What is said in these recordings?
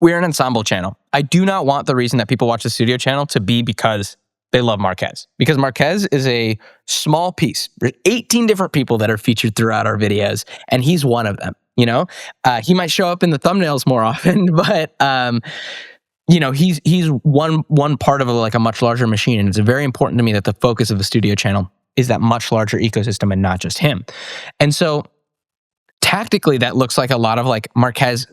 We're an ensemble channel. I do not want the reason that people watch the studio channel to be because they love Marquez. Because Marquez is a small piece. There's 18 different people that are featured throughout our videos, and he's one of them. He might show up in the thumbnails more often, but he's one part of a much larger machine, and it's very important to me that the focus of the studio channel is that much larger ecosystem and not just him. And so tactically, that looks like a lot of Marquez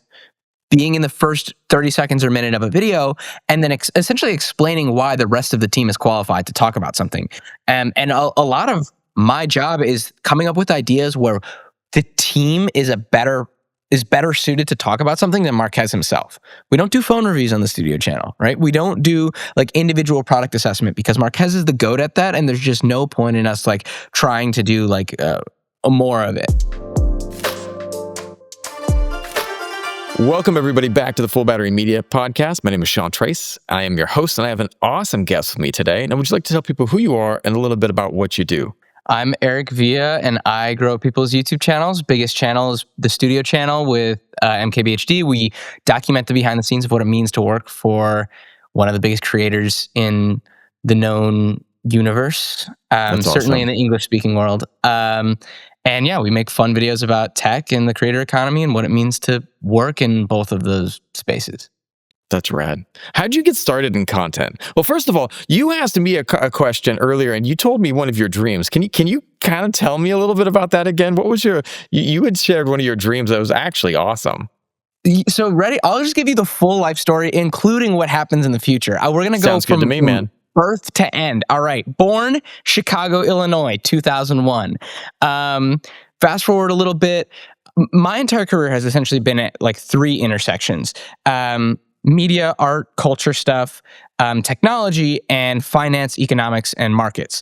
being in the first 30 seconds or minute of a video, and then essentially explaining why the rest of the team is qualified to talk about something. And a lot of my job is coming up with ideas where the team is better suited to talk about something than Marquez himself. We don't do phone reviews on the studio channel, right? We don't do individual product assessment because Marquez is the GOAT at that, and there's just no point in us trying to do more of it. Welcome, everybody, back to the Full Battery Media Podcast. My name is Sean Trace. I am your host, and I have an awesome guest with me today. Now, would you like to tell people who you are and a little bit about what you do? I'm Eric Villa, and I grow people's YouTube channels. Biggest channel is the studio channel with MKBHD. We document the behind the scenes of what it means to work for one of the biggest creators in the known universe, certainly in the English-speaking world. And yeah, we make fun videos about tech and the creator economy and what it means to work in both of those spaces. That's rad. How'd you get started in content? Well, first of all, you asked me a question earlier, and you told me one of your dreams. Can you kind of tell me a little bit about that again? What was you had shared one of your dreams that was actually awesome. So ready? I'll just give you the full life story, including what happens in the future. We're going to go Sounds good to me, man. Birth to end. All right. Born Chicago, Illinois, 2001. Fast forward a little bit. My entire career has essentially been at three intersections. Media, art, culture stuff, technology, and finance, economics, and markets.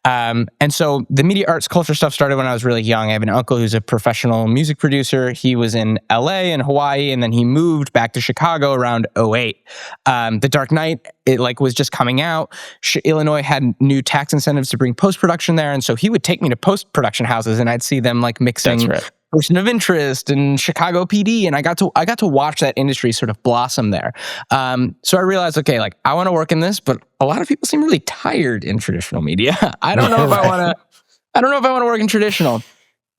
And so the media, arts, culture stuff started when I was really young. I have an uncle who's a professional music producer. He was in LA and Hawaii, and then he moved back to Chicago around 2008. The Dark Knight, it was just coming out. Illinois had new tax incentives to bring post-production there, and so he would take me to post-production houses, and I'd see them mixing. That's right. Person of Interest and Chicago PD, and I got to watch that industry sort of blossom there. So I realized, okay, I want to work in this, but a lot of people seem really tired in traditional media. I don't know if I want to work in traditional.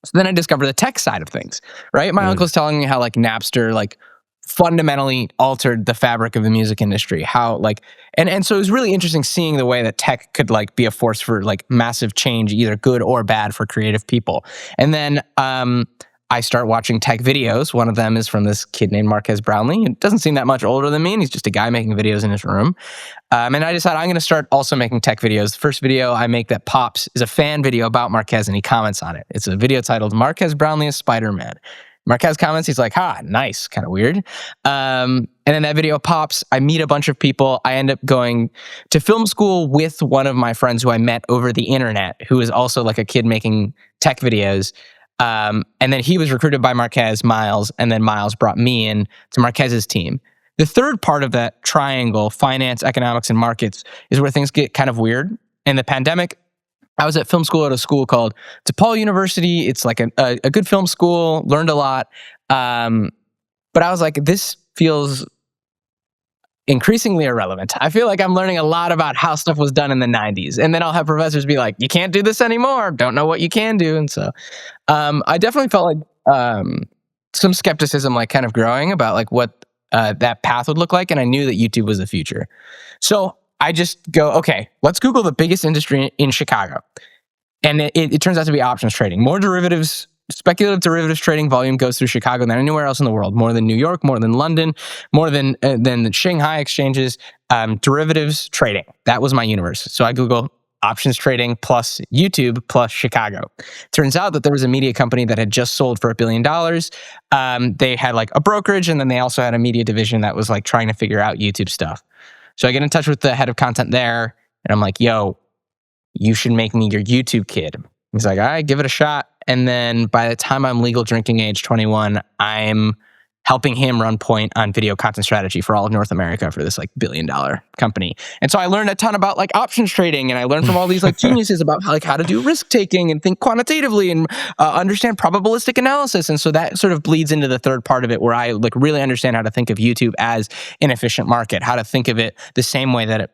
So then I discovered the tech side of things. Right, my uncle's telling me how Napster fundamentally altered the fabric of the music industry. How and so it was really interesting seeing the way that tech could be a force for massive change, either good or bad, for creative people. And then I start watching tech videos. One of them is from this kid named Marquez Brownlee. He doesn't seem that much older than me, and he's just a guy making videos in his room. And I decided I'm going to start also making tech videos. The first video I make that pops is a fan video about Marquez, and he comments on it. It's a video titled "Marquez Brownlee is Spider-Man." Marquez comments, he's like, nice, kind of weird. And then that video pops. I meet a bunch of people. I end up going to film school with one of my friends who I met over the internet, who is also a kid making tech videos. And then he was recruited by Marquez, Miles, and then Miles brought me in to Marquez's team. The third part of that triangle, finance, economics, and markets, is where things get kind of weird. In the pandemic, I was at film school at a school called DePaul University. It's a good film school, learned a lot. But I was like, this feels increasingly irrelevant. I feel like I'm learning a lot about how stuff was done in the 90s. And then I'll have professors be like, you can't do this anymore. Don't know what you can do. And so I definitely felt some skepticism kind of growing about what that path would look like. And I knew that YouTube was the future. So I just go, okay, let's Google the biggest industry in Chicago. And it turns out to be options trading. More derivatives, speculative derivatives trading volume goes through Chicago than anywhere else in the world. More than New York, more than London, more than the Shanghai exchanges. Derivatives trading. That was my universe. So I Google options trading plus YouTube plus Chicago. Turns out that there was a media company that had just sold for $1 billion. They had a brokerage, and then they also had a media division that was trying to figure out YouTube stuff. So I get in touch with the head of content there, and I'm like, yo, you should make me your YouTube kid. He's like, all right, give it a shot. And then by the time I'm legal drinking age 21, I'm helping him run point on video content strategy for all of North America for this like $1 billion company. And so I learned a ton about like options trading, and I learned from all these like geniuses about how to do risk taking and think quantitatively and understand probabilistic analysis. And so that sort of bleeds into the third part of it, where I like really understand how to think of YouTube as an efficient market, how to think of it the same way that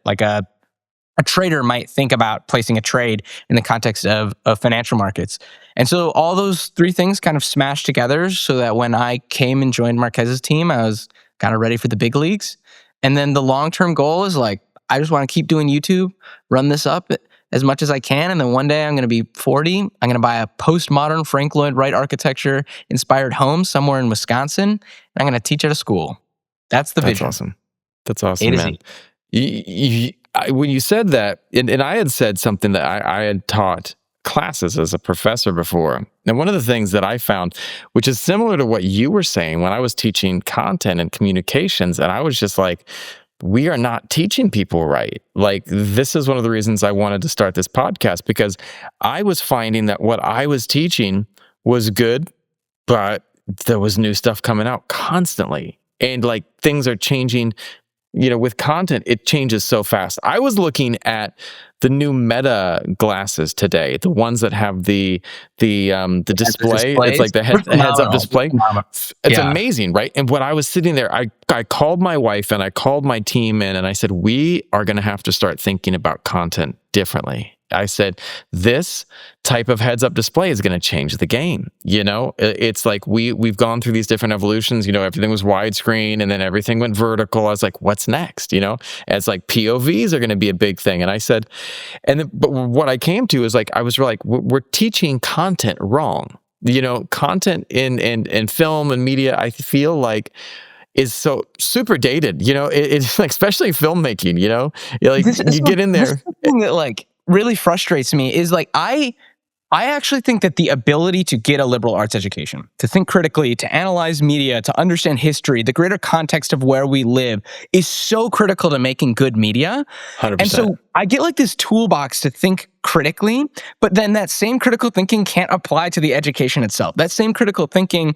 a trader might think about placing a trade in the context of financial markets. And so all those three things kind of smashed together so that when I came and joined Marquez's team, I was kind of ready for the big leagues. And then the long-term goal is like, I just want to keep doing YouTube, run this up as much as I can. And then one day I'm going to be 40. I'm going to buy a postmodern Frank Lloyd Wright architecture inspired home somewhere in Wisconsin. And I'm going to teach at a school. That's the vision. That's awesome, man. When you said that, and I had said something that I had taught classes as a professor before. And one of the things that I found, which is similar to what you were saying when I was teaching content and communications, and I was just like, we are not teaching people right. Like, this is one of the reasons I wanted to start this podcast, because I was finding that what I was teaching was good, but there was new stuff coming out constantly. And like, things are changing. With content, it changes so fast. I was looking at the new Meta glasses today, the ones that have the display. It's like the heads-up display. It's amazing, right? And when I was sitting there, I called my wife and I called my team in, and I said, we are going to have to start thinking about content differently. I said, this type of heads-up display is going to change the game. It's like we've gone through these different evolutions. Everything was widescreen, and then everything went vertical. I was like, what's next? It's like POVs are going to be a big thing. And I said, but what I came to is like, I was like, we're teaching content wrong. Content in film and media, I feel like, is so super dated. It's like, especially filmmaking. You get in there. This is the thing that like really frustrates me is like I actually think that the ability to get a liberal arts education, to think critically, to analyze media, to understand history, the greater context of where we live is so critical to making good media. 100%. And so I get like this toolbox to think critically, but then that same critical thinking can't apply to the education itself. That same critical thinking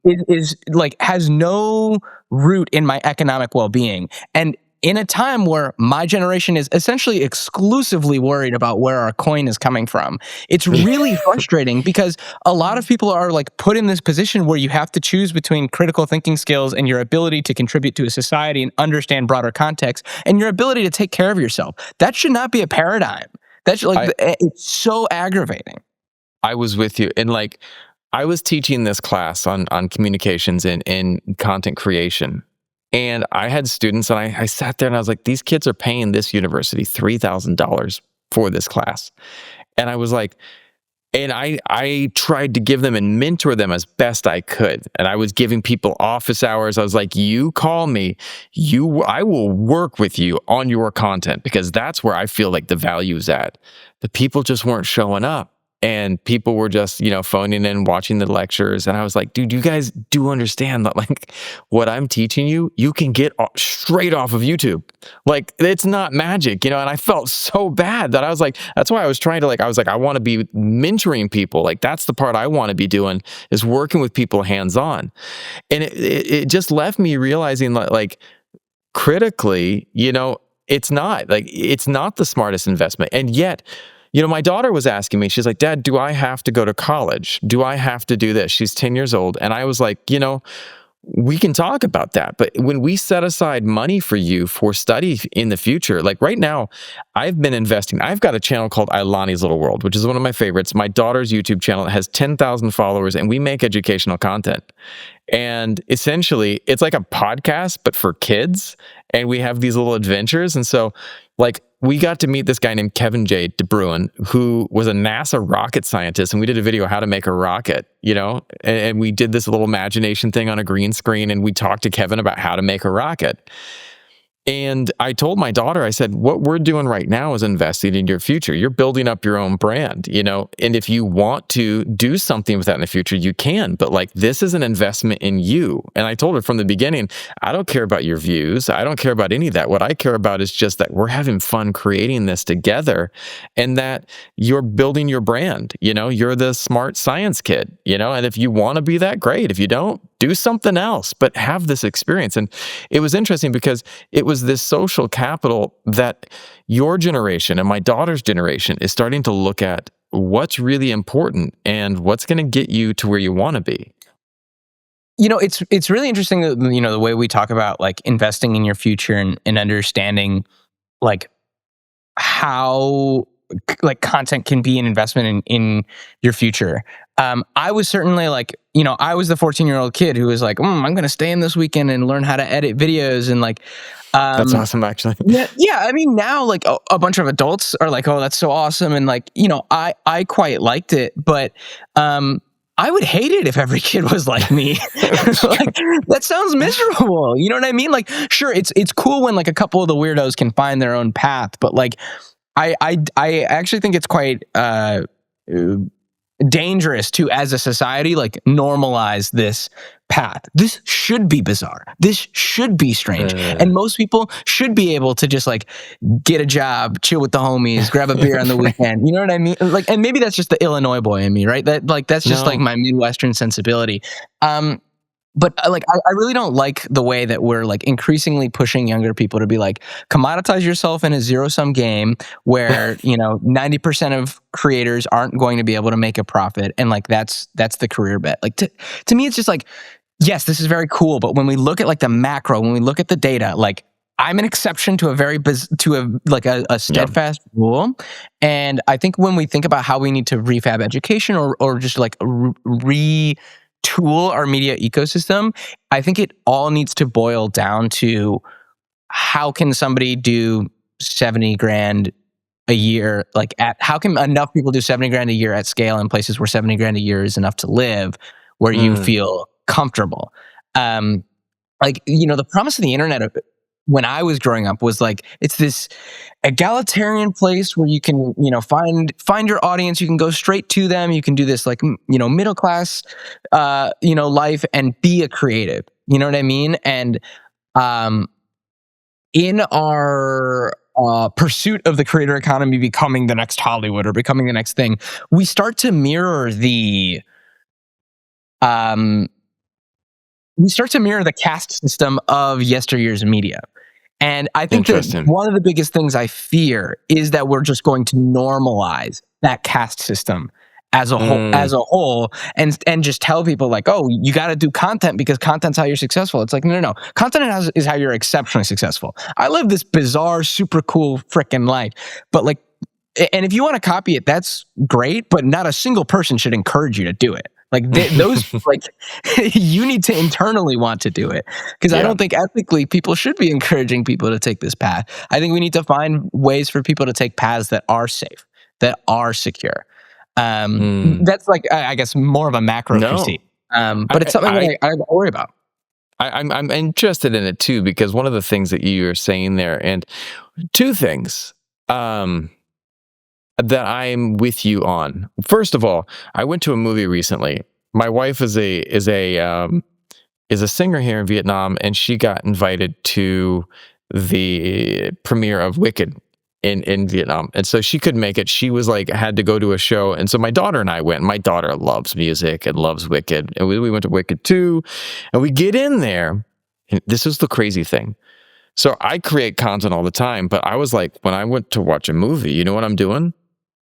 is like has no root in my economic well-being. And in a time where my generation is essentially exclusively worried about where our coin is coming from, it's really frustrating because a lot of people are like put in this position where you have to choose between critical thinking skills and your ability to contribute to a society and understand broader context and your ability to take care of yourself. That should not be a paradigm. That should it's so aggravating. I was with you. And like, I was teaching this class on communications and content creation. And I had students, and I sat there and I was like, these kids are paying this university $3,000 for this class. And I was like, and I tried to give them and mentor them as best I could. And I was giving people office hours. I was like, you call me, I will work with you on your content, because that's where I feel like the value is at. The people just weren't showing up. And people were just, phoning in, watching the lectures. And I was like, dude, you guys do understand that, like, what I'm teaching you, you can get straight off of YouTube. Like, it's not magic, And I felt so bad that I was like, that's why I was trying to, like, I want to be mentoring people. Like, that's the part I want to be doing, is working with people hands-on. And it just left me realizing that, like, critically, it's not the smartest investment. And yet, my daughter was asking me, she's like, Dad, do I have to go to college? Do I have to do this? She's 10 years old. And I was like, we can talk about that. But when we set aside money for you for study in the future, like right now, I've been investing. I've got a channel called Ailani's Little World, which is one of my favorites. My daughter's YouTube channel has 10,000 followers, and we make educational content. And essentially, it's like a podcast, but for kids. And we have these little adventures. And so, like, we got to meet this guy named Kevin J. DeBruin, who was a NASA rocket scientist, and we did a video how to make a rocket, and we did this little imagination thing on a green screen, and we talked to Kevin about how to make a rocket. And I told my daughter, I said, what we're doing right now is investing in your future. You're building up your own brand, and if you want to do something with that in the future, you can. But like, this is an investment in you. And I told her from the beginning, I don't care about your views. I don't care about any of that. What I care about is just that we're having fun creating this together, and that you're building your brand. You're the smart science kid, and if you want to be that, great. If you don't, do something else, but have this experience. And it was interesting because it was this social capital that your generation and my daughter's generation is starting to look at what's really important and what's going to get you to where you want to be. It's really interesting that, the way we talk about like investing in your future and understanding like how like content can be an investment in your future. I was certainly like, I was the 14-year-old kid who was like, I'm going to stay in this weekend and learn how to edit videos. And like, That's awesome, actually. yeah. I mean, now like a bunch of adults are like, oh, that's so awesome. And like, I quite liked it, but, I would hate it if every kid was like me. Like, that sounds miserable. You know what I mean? Like, sure, it's cool when like a couple of the weirdos can find their own path, but like, I actually think it's quite dangerous to, as a society, like normalize this path. This should be bizarre. This should be strange. And most people should be able to just like get a job, chill with the homies, grab a beer on the weekend. You know what I mean? Like, and maybe that's just the Illinois boy in me, right? That's just like my Midwestern sensibility. But like, I really don't like the way that we're like increasingly pushing younger people to be like, commoditize yourself in a zero-sum game where, 90% of creators aren't going to be able to make a profit. And like, that's the career bet. Like to me, it's just like, yes, this is very cool. But when we look at like the macro, when we look at the data, like I'm an exception to a steadfast rule. And I think when we think about how we need to refab education or just like tool our media ecosystem, I think it all needs to boil down to how can somebody do 70 grand a year, like how can enough people do 70 grand a year at scale in places where 70 grand a year is enough to live, where you feel comfortable. The promise of the internet when I was growing up was like, it's this egalitarian place where you can, find your audience, you can go straight to them, you can do this like, middle class, life and be a creative. You know what I mean? And in our pursuit of the creator economy becoming the next Hollywood or becoming the next thing, we start to mirror the caste system of yesteryear's media. And I think that one of the biggest things I fear is that we're just going to normalize that caste system as a whole, and just tell people like, oh, you got to do content because content's how you're successful. It's like, no. Content is how you're exceptionally successful. I live this bizarre, super cool freaking life, but like, and if you want to copy it, that's great, but not a single person should encourage you to do it. Like those, like you need to internally want to do it, because I don't think ethically people should be encouraging people to take this path. I think we need to find ways for people to take paths that are safe, that are secure. That's like, I guess, more of a macro critique, but it's something that I worry about. I'm interested in it too, because one of the things that you are saying there, and two things that I'm with you on. First of all, I went to a movie recently. My wife is a singer here in Vietnam, and she got invited to the premiere of Wicked in Vietnam, and so she couldn't make it. She was like had to go to a show, and so my daughter and I went. My daughter loves music and loves Wicked, and we went to Wicked too. And we get in there, and this is the crazy thing. So I create content all the time, but I was like, when I went to watch a movie, you know what I'm doing?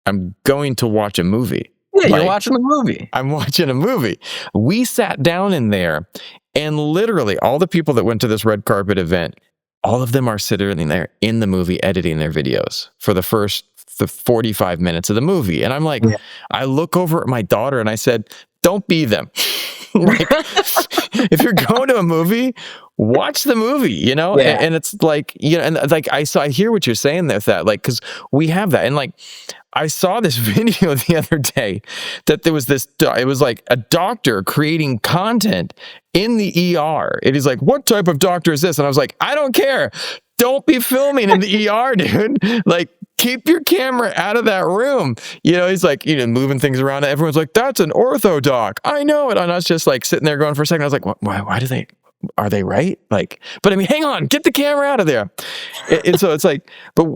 I'm going to watch a movie. Yeah, you're watching a movie. I'm watching a movie. We sat down in there, and literally all the people that went to this red carpet event, all of them are sitting there in the movie editing their videos for the first 45 minutes of the movie. And I'm like, I look over at my daughter and I said, don't be them. Like, if you're going to a movie, watch the movie, and it's like, and like, I hear what you're saying there, that like, cause we have that. And like, I saw this video the other day that there was it was like a doctor creating content in the ER. It is like, what type of doctor is this? And I was like, I don't care. Don't be filming in the ER, dude. Like, keep your camera out of that room. He's like, moving things around. Everyone's like, that's an ortho doc. I know it. And I was just like sitting there going for a second. I was like, why do they, are they right? Like, but I mean, hang on, get the camera out of there. And so it's like, but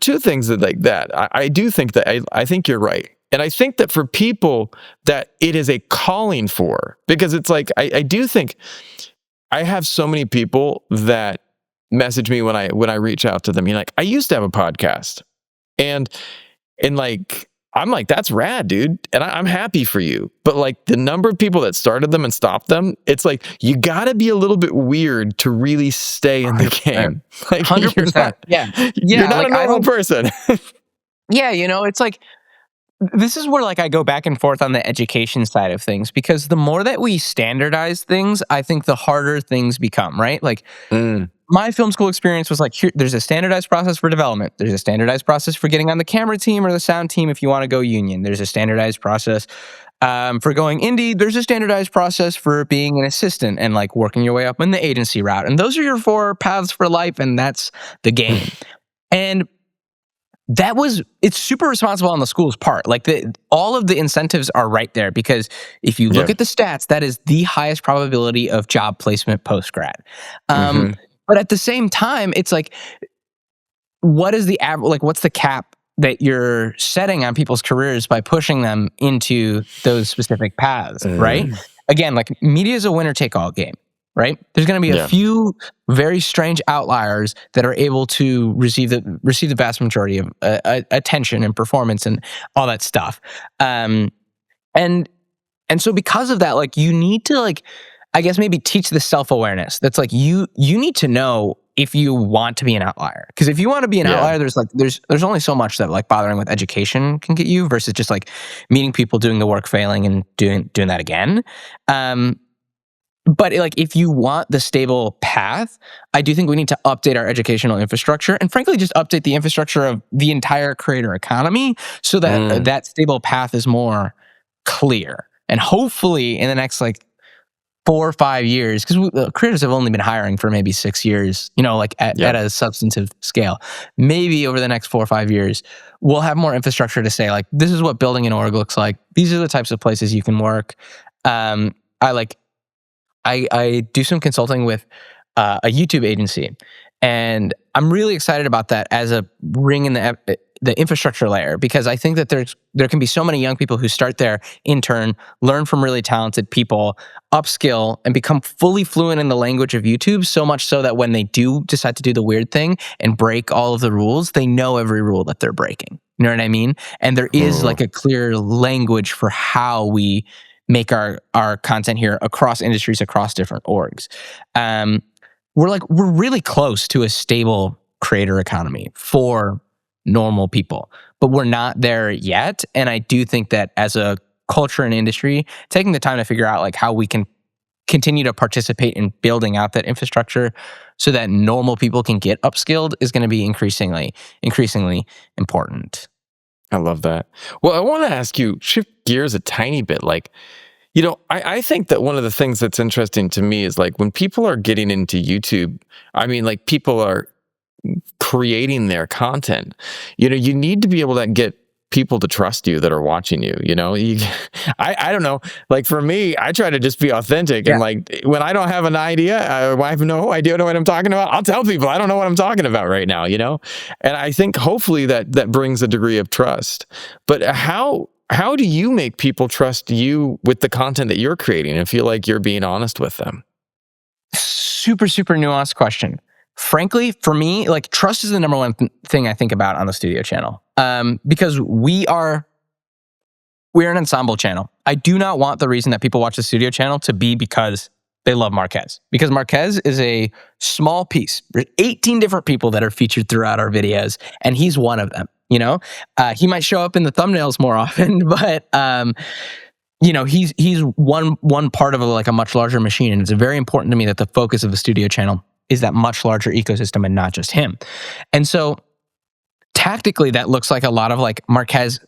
two things that like that. I do think that I think you're right. And I think that for people that it is a calling for, because it's like, I do think I have so many people that message me when I reach out to them. You're like, I used to have a podcast, and like I'm like, that's rad, dude, and I'm happy for you. But like the number of people that started them and stopped them, it's like you got to be a little bit weird to really stay in the 100%. game. Like 100%. you're not Like a normal person. yeah, it's like this is where like I go back and forth on the education side of things, because the more that we standardize things, I think the harder things become, right? Like Mm, my film school experience was like, here, there's a standardized process for development. There's a standardized process for getting on the camera team or the sound team if you want to go union. There's a standardized process for going indie. There's a standardized process for being an assistant and like working your way up in the agency route. And those are your 4 paths for life, and that's the game. And it's super responsible on the school's part. Like all of the incentives are right there, because if you look yeah. at the stats, that is the highest probability of job placement post-grad. Mhm. But at the same time, it's like, what is the average? Like, what's the cap that you're setting on people's careers by pushing them into those specific paths, right? Mm, Again, like media is a winner-take-all game, right? There's going to be a yeah. few very strange outliers that are able to receive the vast majority of attention and performance and all that stuff. And so because of that, like you need to like, I guess maybe teach the self-awareness. That's like you need to know if you want to be an outlier. Because if you want to be an Yeah. outlier, there's only so much that like bothering with education can get you versus just like meeting people, doing the work, failing, and doing that again. But like if you want the stable path, I do think we need to update our educational infrastructure, and frankly just update the infrastructure of the entire creator economy so that that stable path is more clear. And hopefully in the next like 4 or 5 years, because creators have only been hiring for maybe 6 years, like at a substantive scale. Maybe over the next 4 or 5 years, we'll have more infrastructure to say like, this is what building an org looks like. These are the types of places you can work. I do some consulting with a YouTube agency, and I'm really excited about that as a ring in the infrastructure layer, because I think that there can be so many young people who start there, intern, learn from really talented people, upskill, and become fully fluent in the language of YouTube, so much so that when they do decide to do the weird thing and break all of the rules, they know every rule that they're breaking. You know what I mean? And there is like a clear language for how we make our content here across industries, across different orgs. We're really close to a stable creator economy for normal people, but we're not there yet. And I do think that as a culture and industry, taking the time to figure out like how we can continue to participate in building out that infrastructure so that normal people can get upskilled is going to be increasingly important. I love that. Well, I want to ask you, shift gears a tiny bit. Like, I think that one of the things that's interesting to me is like when people are getting into YouTube, I mean, like people are creating their content, you need to be able to get people to trust you that are watching you, I don't know. Like for me, I try to just be authentic. Yeah. And like when I don't have an idea, I have no idea what I'm talking about. I'll tell people I don't know what I'm talking about right now, And I think hopefully that brings a degree of trust. But how do you make people trust you with the content that you're creating and feel like you're being honest with them? Super, super nuanced question. Frankly, for me, like trust is the number one thing I think about on the studio channel. Because we're an ensemble channel. I do not want the reason that people watch the studio channel to be because they love Marquez. Because Marquez is a small piece. There's 18 different people that are featured throughout our videos, and he's one of them. He might show up in the thumbnails more often, but he's one part of a much larger machine, and it's very important to me that the focus of the studio channel is that much larger ecosystem and not just him. And so tactically, that looks like a lot of like Marquez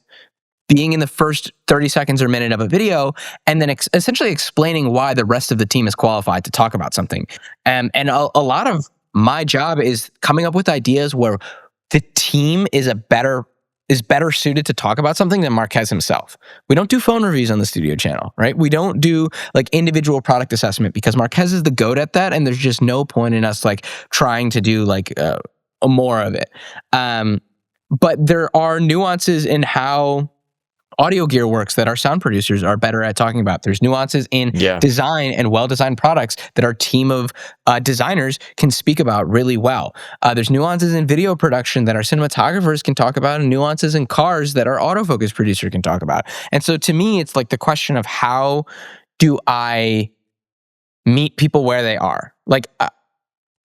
being in the first 30 seconds or minute of a video, and then essentially explaining why the rest of the team is qualified to talk about something. And a lot of my job is coming up with ideas where the team is better suited to talk about something than Marquez himself. We don't do phone reviews on the studio channel, right? We don't do like individual product assessment because Marquez is the goat at that, and there's just no point in us like trying to do like more of it. But there are nuances in how audio gear works that our sound producers are better at talking about. There's nuances in design and well-designed products that our team of designers can speak about really well. There's nuances in video production that our cinematographers can talk about, and nuances in cars that our autofocus producer can talk about. And so to me, it's like the question of how do I meet people where they are? Like,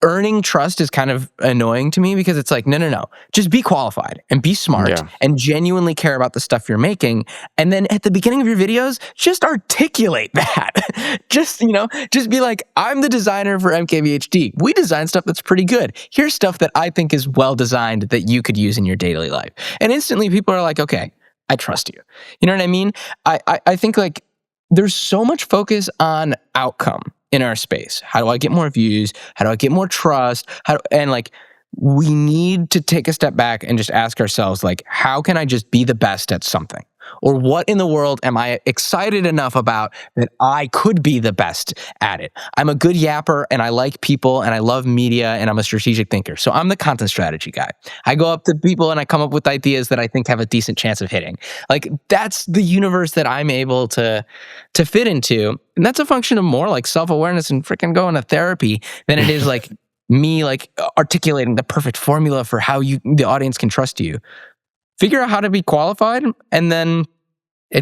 earning trust is kind of annoying to me because it's like, no. Just be qualified and be smart and genuinely care about the stuff you're making. And then at the beginning of your videos, just articulate that. just be like, I'm the designer for MKBHD. We design stuff that's pretty good. Here's stuff that I think is well designed that you could use in your daily life. And instantly people are like, okay, I trust you. You know what I mean? I think like there's so much focus on outcome in our space. How do I get more views? How do I get more trust? And like, we need to take a step back and just ask ourselves, like, how can I just be the best at something? Or what in the world am I excited enough about that I could be the best at it? I'm a good yapper and I like people and I love media and I'm a strategic thinker. So I'm the content strategy guy. I go up to people and I come up with ideas that I think have a decent chance of hitting. Like, that's the universe that I'm able to fit into. And that's a function of more like self-awareness and freaking going to therapy than it is like me like articulating the perfect formula for how the audience can trust you. Figure out how to be qualified and then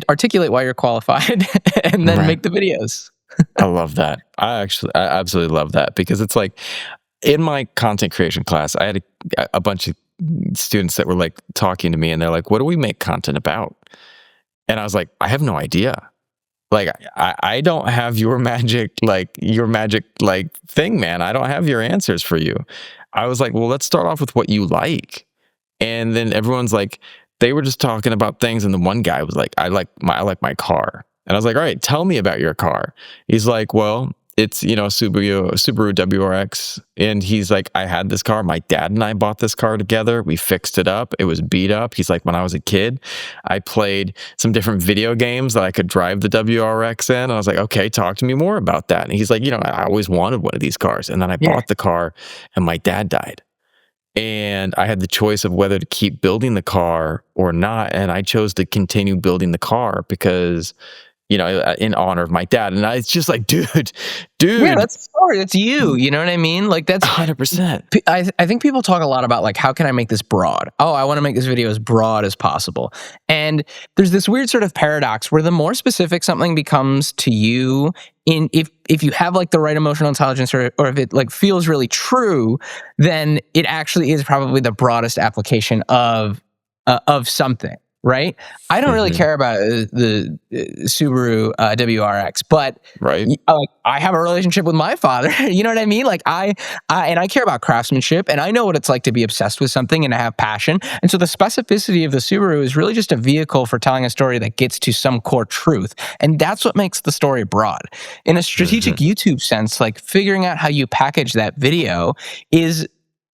articulate why you're qualified and then make the videos. I love that. I absolutely love that because it's like in my content creation class, I had a bunch of students that were like talking to me and they're like, what do we make content about? And I was like, I have no idea. Like, I don't have your magic thing, man. I don't have your answers for you. I was like, well, let's start off with what you like. And then everyone's like, they were just talking about things. And the one guy was like, I like my car. And I was like, all right, tell me about your car. He's like, well, it's, a Subaru WRX. And he's like, I had this car. My dad and I bought this car together. We fixed it up. It was beat up. He's like, when I was a kid, I played some different video games that I could drive the WRX in. And I was like, okay, talk to me more about that. And he's like, I always wanted one of these cars. And then I bought the car and my dad died. And I had the choice of whether to keep building the car or not. And I chose to continue building the car because, in honor of my dad. And it's just like, dude. Yeah, that's the story. That's you. You know what I mean? Like, that's 100%. I think people talk a lot about like, how can I make this broad? Oh, I want to make this video as broad as possible. And there's this weird sort of paradox where the more specific something becomes to you, if you have like the right emotional intelligence or if it like feels really true, then it actually is probably the broadest application of something. Right? I don't really care about the Subaru WRX, but I have a relationship with my father. You know what I mean? Like I care about craftsmanship, and I know what it's like to be obsessed with something and to have passion. And so the specificity of the Subaru is really just a vehicle for telling a story that gets to some core truth, and that's what makes the story broad. In a strategic YouTube sense, like figuring out how you package that video is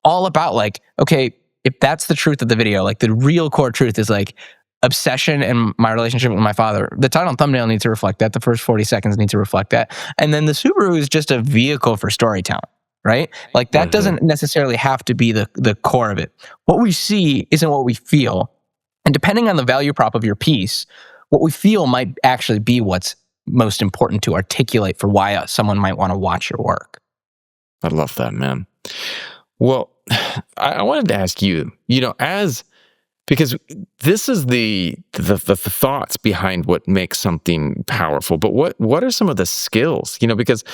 all about like, okay, if that's the truth of the video, like the real core truth is like obsession and my relationship with my father. The title and thumbnail need to reflect that. The first 40 seconds need to reflect that. And then the Subaru is just a vehicle for storytelling, right? Like that doesn't necessarily have to be the core of it. What we see isn't what we feel. And depending on the value prop of your piece, what we feel might actually be what's most important to articulate for why someone might want to watch your work. I love that, man. Well, I wanted to ask you, because this is the thoughts behind what makes something powerful. But what are some of the skills? Because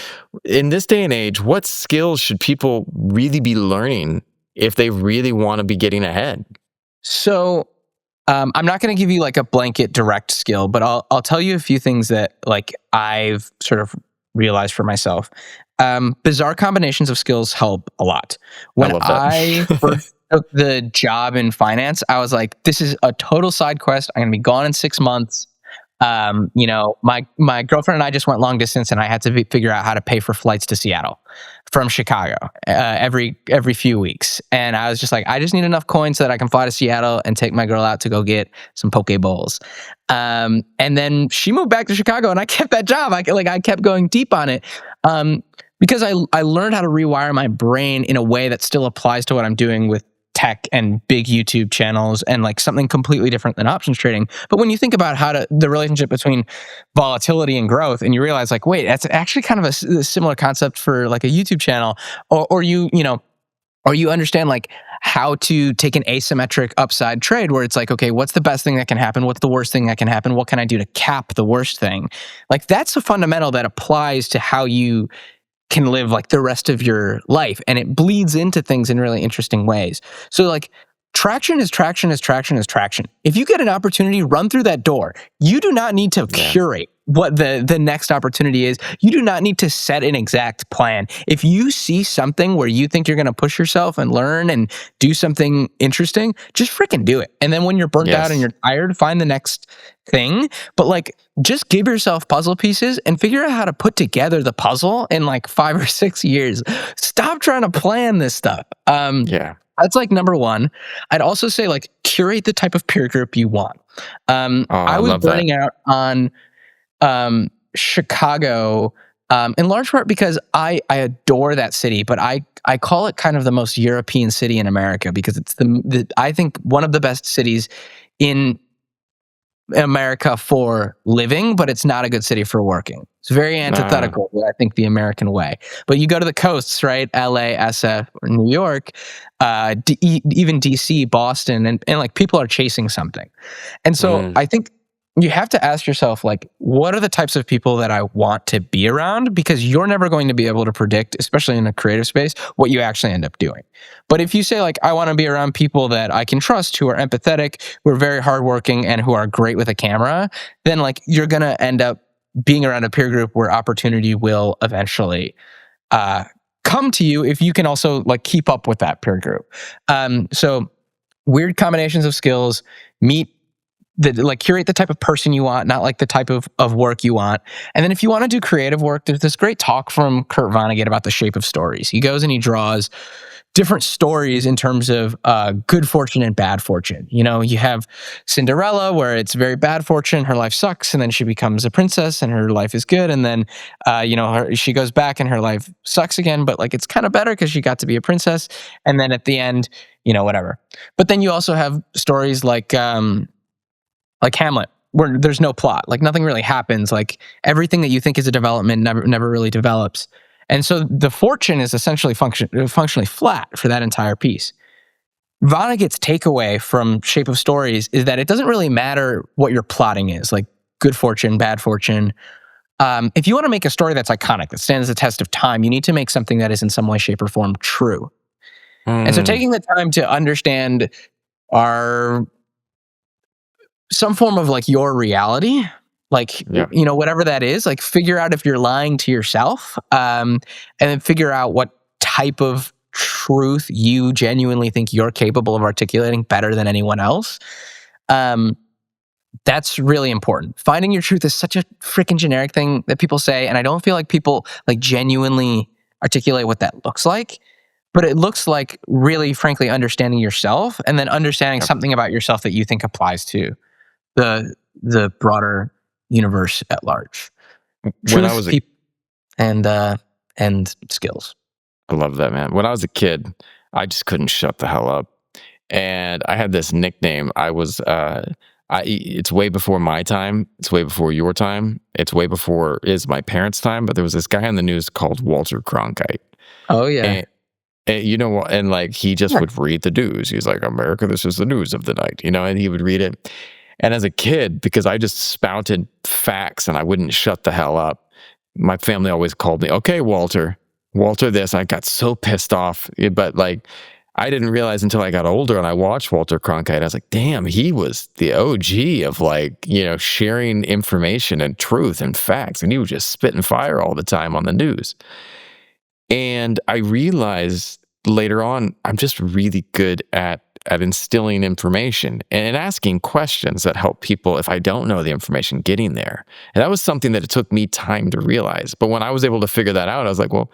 in this day and age, what skills should people really be learning if they really want to be getting ahead? So I'm not going to give you like a blanket direct skill, but I'll tell you a few things that like I've sort of realized for myself. Bizarre combinations of skills help a lot. When I first took the job in finance, I was like, this is a total side quest. I'm going to be gone in 6 months. My girlfriend and I just went long distance, and I had to figure out how to pay for flights to Seattle from Chicago every few weeks. And I was just like, I just need enough coins so that I can fly to Seattle and take my girl out to go get some poke bowls. And then she moved back to Chicago, and I kept that job. I kept going deep on it. Because I learned how to rewire my brain in a way that still applies to what I'm doing with tech and big YouTube channels and like something completely different than options trading. But when you think about the relationship between volatility and growth, and you realize like, wait, that's actually kind of a similar concept for like a YouTube channel, or you understand like how to take an asymmetric upside trade where it's like, okay, what's the best thing that can happen? What's the worst thing that can happen? What can I do to cap the worst thing? Like that's a fundamental that applies to how you can live like the rest of your life, and it bleeds into things in really interesting ways. So like traction is traction is traction is traction. If you get an opportunity, run through that door. You do not need to curate what the next opportunity is. You do not need to set an exact plan. If you see something where you think you're going to push yourself and learn and do something interesting, just freaking do it. And then when you're burnt out and you're tired, find the next thing. But like, just give yourself puzzle pieces and figure out how to put together the puzzle in like 5 or 6 years. Stop trying to plan this stuff. That's like number one. I'd also say like curate the type of peer group you want. I was burning out on Chicago, in large part because I adore that city, but I call it kind of the most European city in America because it's I think one of the best cities in America for living, but it's not a good city for working. It's very antithetical to, I think, the American way. But you go to the coasts, right? LA, SF, or New York, even DC, Boston, and like people are chasing something. And so I think you have to ask yourself, like, what are the types of people that I want to be around? Because you're never going to be able to predict, especially in a creative space, what you actually end up doing. But if you say, like, I want to be around people that I can trust, who are empathetic, who are very hardworking, and who are great with a camera, then, like, you're going to end up being around a peer group where opportunity will eventually come to you if you can also, like, keep up with that peer group. So weird combinations of skills, curate the type of person you want, not like the type of work you want. And then if you want to do creative work, there's this great talk from Kurt Vonnegut about the shape of stories. He goes and he draws different stories in terms of good fortune and bad fortune. You know, you have Cinderella, where it's very bad fortune, her life sucks, and then she becomes a princess and her life is good. And then, she goes back and her life sucks again, but like it's kind of better because she got to be a princess. And then at the end, whatever. But then you also have stories like Hamlet, where there's no plot, like nothing really happens, like everything that you think is a development never really develops. And so the fortune is essentially functionally flat for that entire piece. Vonnegut's takeaway from Shape of Stories is that it doesn't really matter what your plotting is, like good fortune, bad fortune. If you want to make a story that's iconic, that stands the test of time, you need to make something that is in some way, shape, or form true. And so taking the time to understand some form of like your reality, like, whatever that is, like figure out if you're lying to yourself, and then figure out what type of truth you genuinely think you're capable of articulating better than anyone else. That's really important. Finding your truth is such a freaking generic thing that people say, and I don't feel like people like genuinely articulate what that looks like. But it looks like really, frankly, understanding yourself and then understanding something about yourself that you think applies to the broader universe at large. When I was and skills. I love that, man. When I was a kid, I just couldn't shut the hell up, and I had this nickname. It's way before my time. It's way before your time. It's way before my parents' time. But there was this guy on the news called Walter Cronkite. Oh yeah. And like he just would read the news. He's like, America, this is the news of the night, and he would read it. And as a kid, because I just spouted facts and I wouldn't shut the hell up, my family always called me, okay, Walter this. I got so pissed off. But like, I didn't realize until I got older and I watched Walter Cronkite. I was like, damn, he was the OG of like, sharing information and truth and facts. And he was just spitting fire all the time on the news. And I realized later on, I'm just really good at instilling information and asking questions that help people, if I don't know the information, getting there. And that was something that it took me time to realize. But when I was able to figure that out, I was like, well,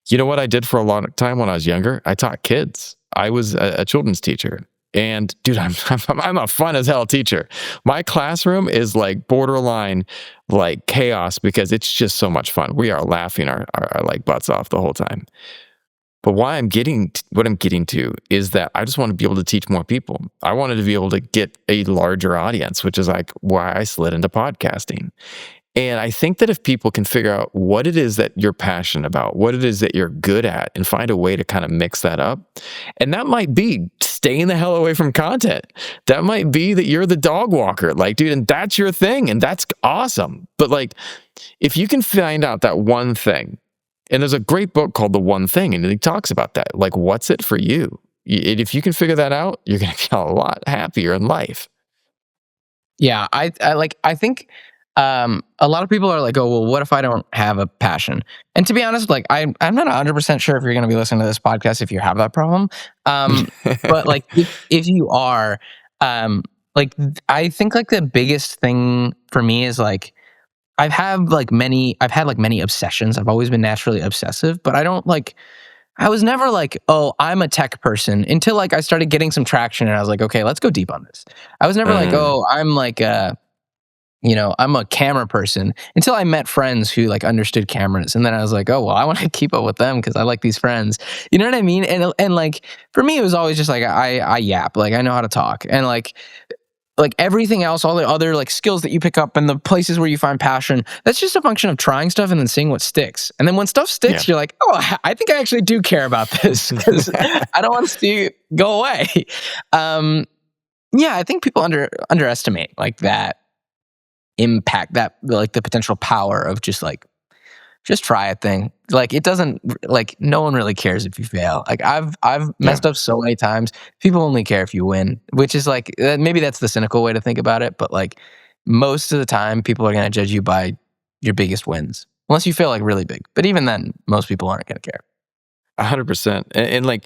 you know what I did for a long time when I was younger? I taught kids. I was a children's teacher. And dude, I'm a fun as hell teacher. My classroom is like borderline like chaos because it's just so much fun. We are laughing our like butts off the whole time. But what I'm getting to is that I just want to be able to teach more people. I wanted to be able to get a larger audience, which is like why I slid into podcasting. And I think that if people can figure out what it is that you're passionate about, what it is that you're good at, and find a way to kind of mix that up, and that might be staying the hell away from content. That might be that you're the dog walker, like, dude, and that's your thing, and that's awesome. But like, if you can find out that one thing, and there's a great book called The One Thing, and he talks about that. Like, what's it for you? If you can figure that out, you're going to be a lot happier in life. Yeah, I think a lot of people are like, oh, well, what if I don't have a passion? And to be honest, like I'm not 100% sure if you're going to be listening to this podcast if you have that problem. But like if you are, like I think like the biggest thing for me is like I've had like many obsessions. I've always been naturally obsessive, but I was never like, oh, I'm a tech person until like I started getting some traction and I was like, okay, let's go deep on this. I was never like, oh, I'm like I'm a camera person until I met friends who like understood cameras. And then I was like, oh, well, I want to keep up with them because I like these friends. You know what I mean? And like, for me, it was always just like, I yap, like I know how to talk. And like everything else, all the other like skills that you pick up and the places where you find passion, that's just a function of trying stuff and then seeing what sticks. And then when stuff sticks, you're like, oh, I think I actually do care about this because I don't want to see it go away. Yeah, I think people underestimate like that impact, that like the potential power of just try a thing. Like it doesn't, like no one really cares if you fail. Like I've messed up so many times. People only care if you win, which is like maybe that's the cynical way to think about it. But like most of the time, people are going to judge you by your biggest wins, unless you fail like really big. But even then, most people aren't going to care. 100%. And like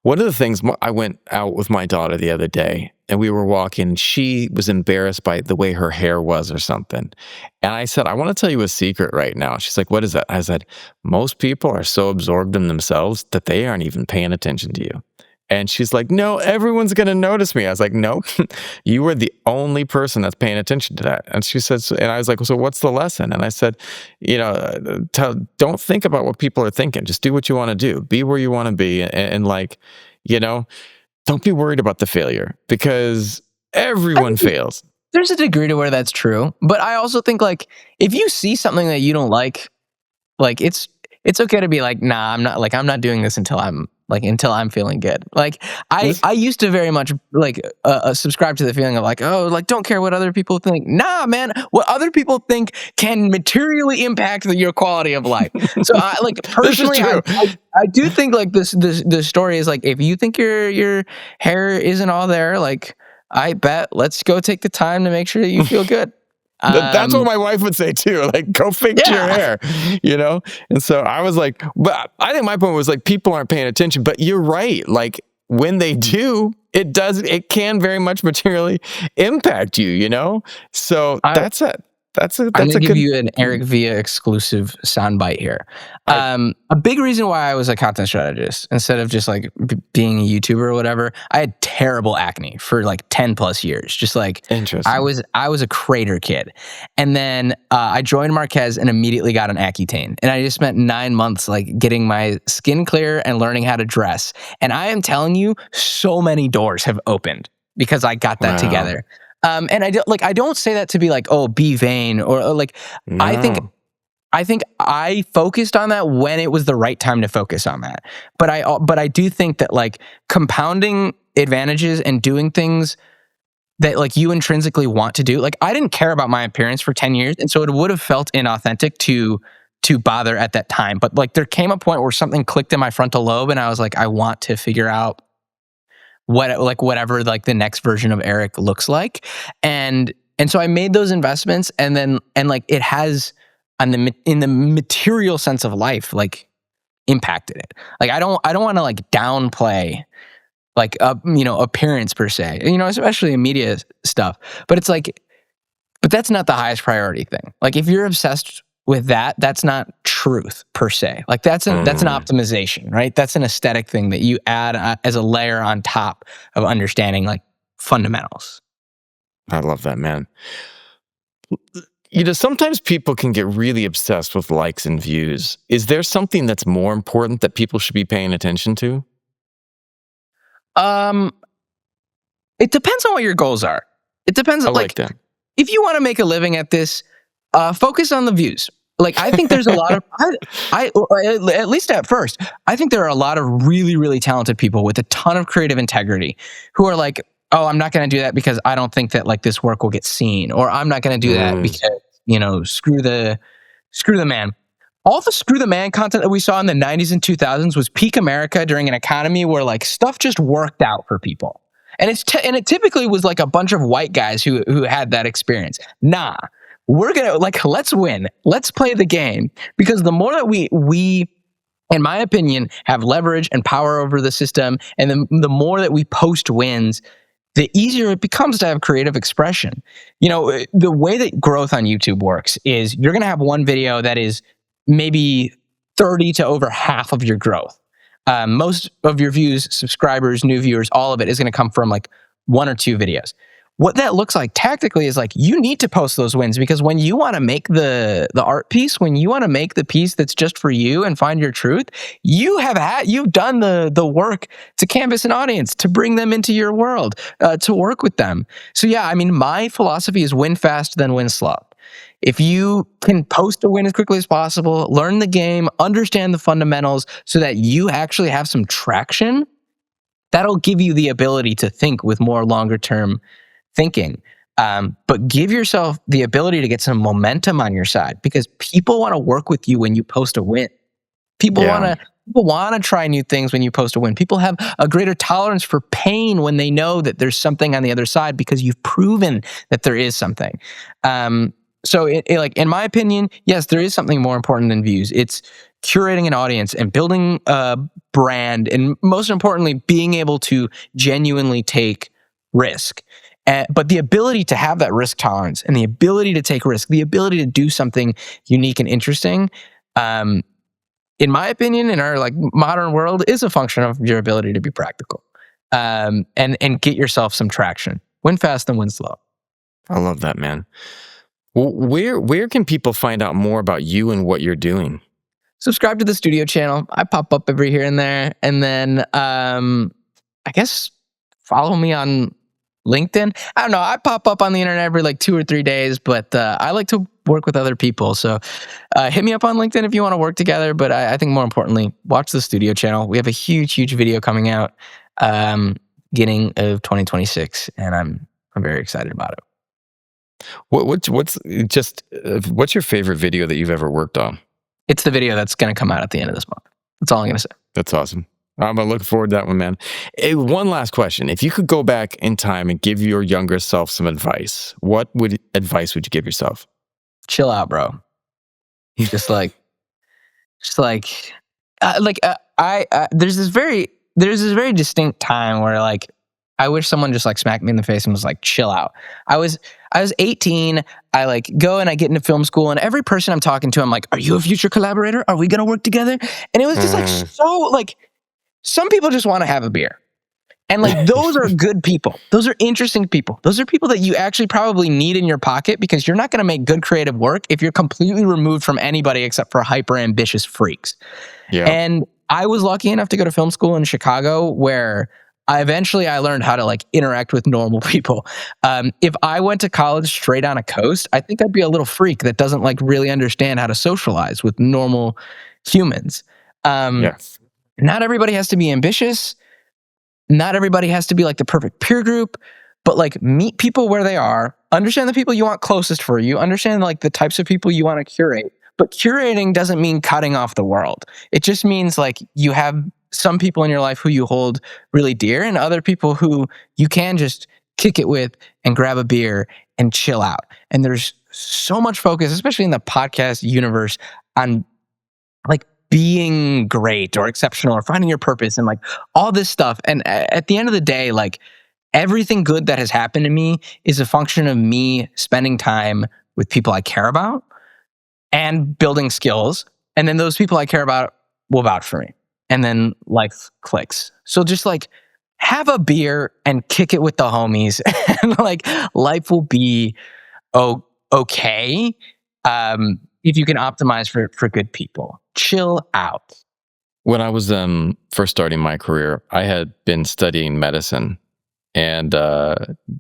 one of the things, I went out with my daughter the other day and we were walking and she was embarrassed by the way her hair was or something. And I said, I want to tell you a secret right now. She's like, what is that? I said, most people are so absorbed in themselves that they aren't even paying attention to you. And she's like, no, everyone's going to notice me. I was like, no, you were the only person that's paying attention to that. And she said, and I was like, so what's the lesson? And I said, don't think about what people are thinking. Just do what you want to do. Be where you want to be. And like, don't be worried about the failure because everyone fails. There's a degree to where that's true. But I also think like, if you see something that you don't like it's okay to be like, nah, I'm not doing this until I'm feeling good. Like I used to very much like subscribe to the feeling of like, oh, like don't care what other people think. Nah, man, what other people think can materially impact your quality of life. So I like personally, I do think like this story is like, if you think your hair isn't all there, like I bet let's go take the time to make sure that you feel good. That's what my wife would say too. Like, go fix your hair, And so I was like, but I think my point was like, people aren't paying attention. But you're right. Like when they do, it can very much materially impact you. So that's it. I'm gonna give you an Eric Villa exclusive soundbite here. A big reason why I was a content strategist instead of just like being a YouTuber or whatever, I had terrible acne for like 10 plus years. Just like I was a crater kid, and then I joined Marquez and immediately got an Accutane, and I just spent 9 months like getting my skin clear and learning how to dress. And I am telling you, so many doors have opened because I got that together. And I don't say that to be like, oh, be vain or like, no. I think I focused on that when it was the right time to focus on that. But I do think that like compounding advantages and doing things that like you intrinsically want to do. Like I didn't care about my appearance for 10 years. And so it would have felt inauthentic to bother at that time. But like there came a point where something clicked in my frontal lobe and I was like, I want to figure out whatever like the next version of Eric looks like. And so I made those investments and like it has in the material sense of life, like impacted it. Like I don't want to like downplay like appearance per se, especially in media stuff. But it's like, but that's not the highest priority thing. Like if you're obsessed with that, that's not truth per se. Like that's an optimization, right? That's an aesthetic thing that you add as a layer on top of understanding like fundamentals. I love that, man. Sometimes people can get really obsessed with likes and views. Is there something that's more important that people should be paying attention to? Um, it depends on what your goals are. It depends I on, like like, that. if you want to make a living at this, focus on the views. Like, I think there's a lot of, at least at first, I think there are a lot of really, really talented people with a ton of creative integrity who are like, oh, I'm not going to do that because I don't think that like this work will get seen, or I'm not going to do that Mm, because, screw the man. All the screw the man content that we saw in the 90s and 2000s was peak America during an economy where like stuff just worked out for people. And and it typically was like a bunch of white guys who had that experience. Nah, we're gonna like, let's win. Let's play the game, because the more that we in my opinion have leverage and power over the system, and the more that we post wins, the easier it becomes to have creative expression. The way that growth on YouTube works is you're going to have one video that is maybe 30 to over half of your growth. Most of your views, subscribers, new viewers, all of it is going to come from like one or two videos. What that looks like tactically is like you need to post those wins, because when you want to make the art piece, when you want to make the piece that's just for you and find your truth, you've done the work to canvas an audience, to bring them into your world, to work with them. So yeah, I mean, my philosophy is win fast, then win slow. If you can post a win as quickly as possible, learn the game, understand the fundamentals so that you actually have some traction, that'll give you the ability to think with more longer term thinking. But give yourself the ability to get some momentum on your side, because people want to work with you when you post a win. People want yeah. to people want to try new things when you post a win. People have a greater tolerance for pain when they know that there's something on the other side, because you've proven that there is something. So, like in my opinion, yes, there is something more important than views. It's curating an audience and building a brand, and most importantly, being able to genuinely take risk. But the ability to have that risk tolerance and the ability to take risk, the ability to do something unique and interesting, in my opinion, in our like modern world, is a function of your ability to be practical, and get yourself some traction. Win fast and win slow. I love that, man. Where can people find out more about you and what you're doing? Subscribe to the studio channel. I pop up every here and there, and then I guess follow me on LinkedIn. I don't know. I pop up on the internet every like 2 or 3 days, but I like to work with other people. So hit me up on LinkedIn if you want to work together. But I think more importantly, watch the studio channel. We have a huge, huge video coming out beginning of 2026, and I'm very excited about it. What's your favorite video that you've ever worked on? It's the video that's going to come out at the end of this month. That's all I'm going to say. That's awesome. I'm gonna look forward to that one, man. Hey, one last question: if you could go back in time and give your younger self some advice, what advice would you give yourself? Chill out, bro. Just like, just I there's this very distinct time where like I wish someone just like smacked me in the face and was like, chill out. I was 18. I like go and I get into film school, and every person I'm talking to, I'm like, are you a future collaborator? Are we gonna work together? And it was just like so like, some people just want to have a beer. And like those are good people. Those are interesting people. Those are people that you actually probably need in your pocket, because you're not going to make good creative work if you're completely removed from anybody except for hyper ambitious freaks. Yeah. And I was lucky enough to go to film school in Chicago, where I learned how to like interact with normal people. If I went to college straight on a coast, I think I'd be a little freak that doesn't like really understand how to socialize with normal humans. Yes. Not everybody has to be ambitious. Not everybody has to be like the perfect peer group, but like meet people where they are, understand the people you want closest for you, understand like the types of people you want to curate. But curating doesn't mean cutting off the world. It just means like you have some people in your life who you hold really dear, and other people who you can just kick it with and grab a beer and chill out. And there's so much focus, especially in the podcast universe, on like being great or exceptional or finding your purpose and like all this stuff. And at the end of the day, like everything good that has happened to me is a function of me spending time with people I care about and building skills. And then those people I care about will vouch for me. And then life clicks. So just like have a beer and kick it with the homies, and like life will be okay if you can optimize for good people. Chill out. When I was first starting my career, I had been studying medicine and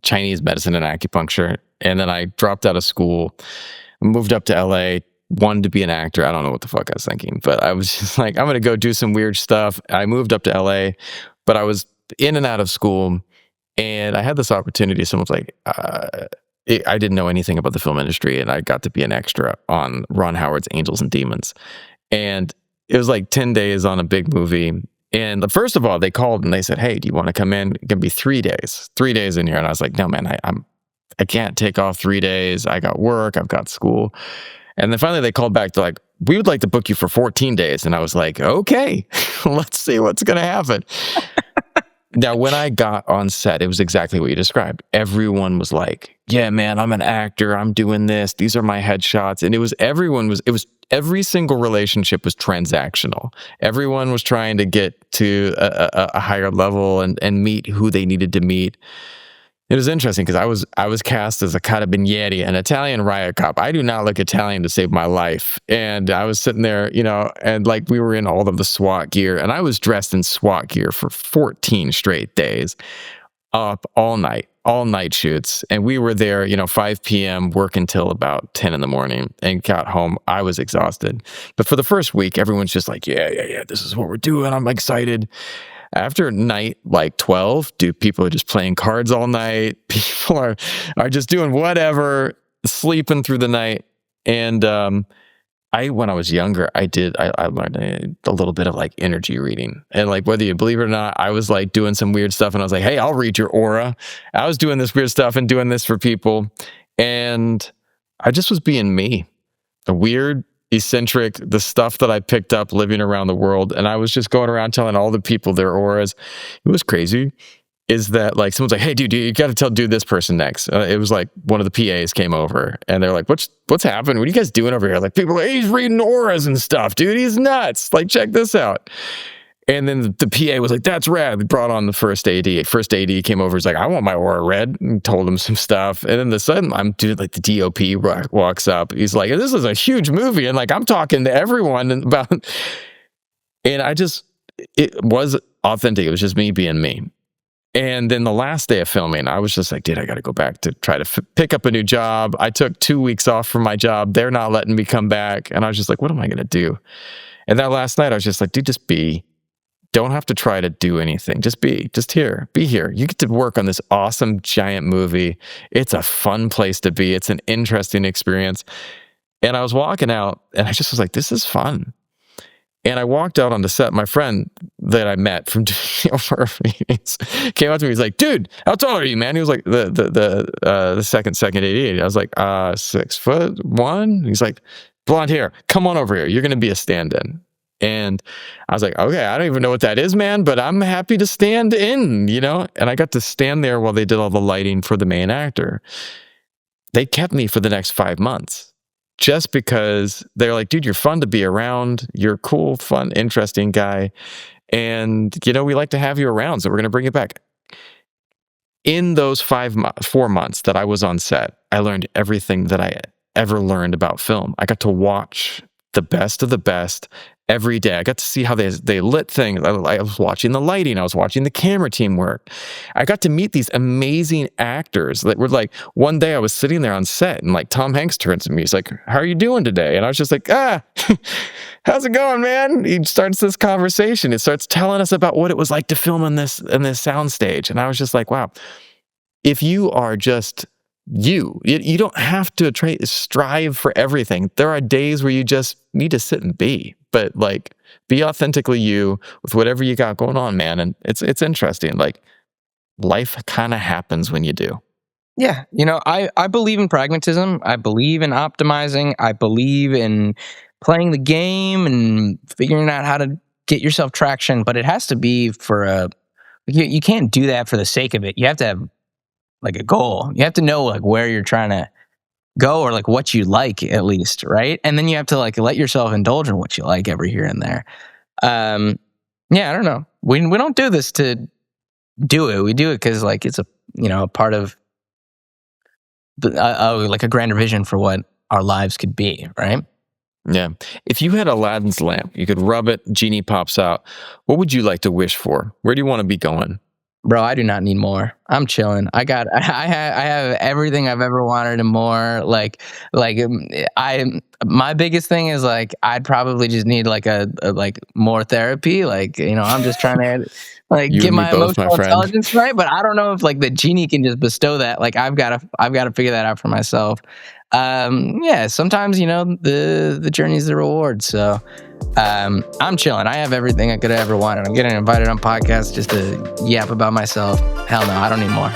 Chinese medicine and acupuncture. And then I dropped out of school, moved up to LA, wanted to be an actor. I don't know what the fuck I was thinking, but I was just like, I'm going to go do some weird stuff. I moved up to LA, but I was in and out of school. And I had this opportunity. Someone's like, I didn't know anything about the film industry. And I got to be an extra on Ron Howard's Angels and Demons. And it was like 10 days on a big movie. And first of all, they called and they said, hey, do you want to come in? It can be 3 days, 3 days in here. And I was like, no, man, I can't take off 3 days. I got work. I've got school. And then finally they called back. They're like, we would like to book you for 14 days. And I was like, okay, let's see what's going to happen. Now, when I got on set, it was exactly what you described. Everyone was like, yeah, man, I'm an actor. I'm doing this. These are my headshots. And it was every single relationship was transactional. Everyone was trying to get to a higher level and meet who they needed to meet. It was interesting because I was cast as a carabinieri, an Italian riot cop. I do not look Italian to save my life. And I was sitting there, and like we were in all of the SWAT gear, and I was dressed in SWAT gear for 14 straight days, up all night shoots. And we were there, 5 p.m., work until about 10 in the morning, and got home. I was exhausted. But for the first week, everyone's just like, yeah, this is what we're doing. I'm excited. After night like 12, people are just playing cards all night. People are just doing whatever, sleeping through the night. And when I was younger, I learned a little bit of like energy reading. And like, whether you believe it or not, I was like doing some weird stuff. And I was like, hey, I'll read your aura. I was doing this weird stuff and doing this for people. And I just was being me, a weird, eccentric, the stuff that I picked up living around the world. And I was just going around telling all the people their auras. It was crazy. Is that like, someone's like, hey, dude, you got to do this person next. It was like one of the PAs came over and they're like, what's happening? What are you guys doing over here? Like, people are like, hey, he's reading auras and stuff, dude. He's nuts. Like, check this out. And then the PA was like, that's rad. We brought on the first AD. First AD came over. He's like, I want my aura read, and told him some stuff. And then the sudden, like the DOP walks up. He's like, this is a huge movie. And like, I'm talking to everyone about, and it was authentic. It was just me being me. And then the last day of filming, I was just like, dude, I got to go back to try to pick up a new job. I took 2 weeks off from my job. They're not letting me come back. And I was just like, what am I going to do? And that last night, I was just like, dude, just be. Don't have to try to do anything. Just be here. Be here. You get to work on this awesome giant movie. It's a fun place to be. It's an interesting experience. And I was walking out and I just was like, this is fun. And I walked out on the set. My friend that I met from over meetings came up to me. He's like, dude, how tall are you, man? He was like the second 88. I was like, 6'1". He's like, blonde hair. Come on over here. You're going to be a stand-in. And I was like, okay, I don't even know what that is, man, but I'm happy to stand in, And I got to stand there while they did all the lighting for the main actor. They kept me for the next 5 months just because they're like, dude, you're fun to be around. You're a cool, fun, interesting guy. And, we like to have you around, so we're going to bring you back. In those 4 months that I was on set, I learned everything that I ever learned about film. I got to watch the best of the best every day. I got to see how they lit things. I was watching the lighting. I was watching the camera team work. I got to meet these amazing actors that were like, one day I was sitting there on set and like Tom Hanks turns to me. He's like, how are you doing today? And I was just like, how's it going, man? He starts this conversation. It starts telling us about what it was like to film in this soundstage. And I was just like, wow, if you are just you don't have to strive for everything. There are days where you just need to sit and be, but like be authentically you with whatever you got going on, man. And it's interesting. Like life kind of happens when you do. Yeah. I believe in pragmatism. I believe in optimizing. I believe in playing the game and figuring out how to get yourself traction, but it has to be you can't do that for the sake of it. You have to have like a goal. You have to know like where you're trying to go or like what you like at least, right? And then you have to like let yourself indulge in what you like every here and there. I don't know. We don't do this to do it. We do it because like it's a part of like a grander vision for what our lives could be, right? Yeah. If you had Aladdin's lamp, you could rub it, genie pops out. What would you like to wish for? Where do you want to be going? Bro, I do not need more. I'm chilling. I have everything I've ever wanted and more. My biggest thing is like I'd probably just need like a like more therapy. Like, I'm just trying to like You get and me my both, my emotional friend. intelligence right. But I don't know if like the genie can just bestow that. Like I've got to figure that out for myself. Yeah, sometimes the journey is the reward. So I'm chilling. I have everything I could have ever wanted. I'm getting invited on podcasts just to yap about myself. Hell no, I don't need more.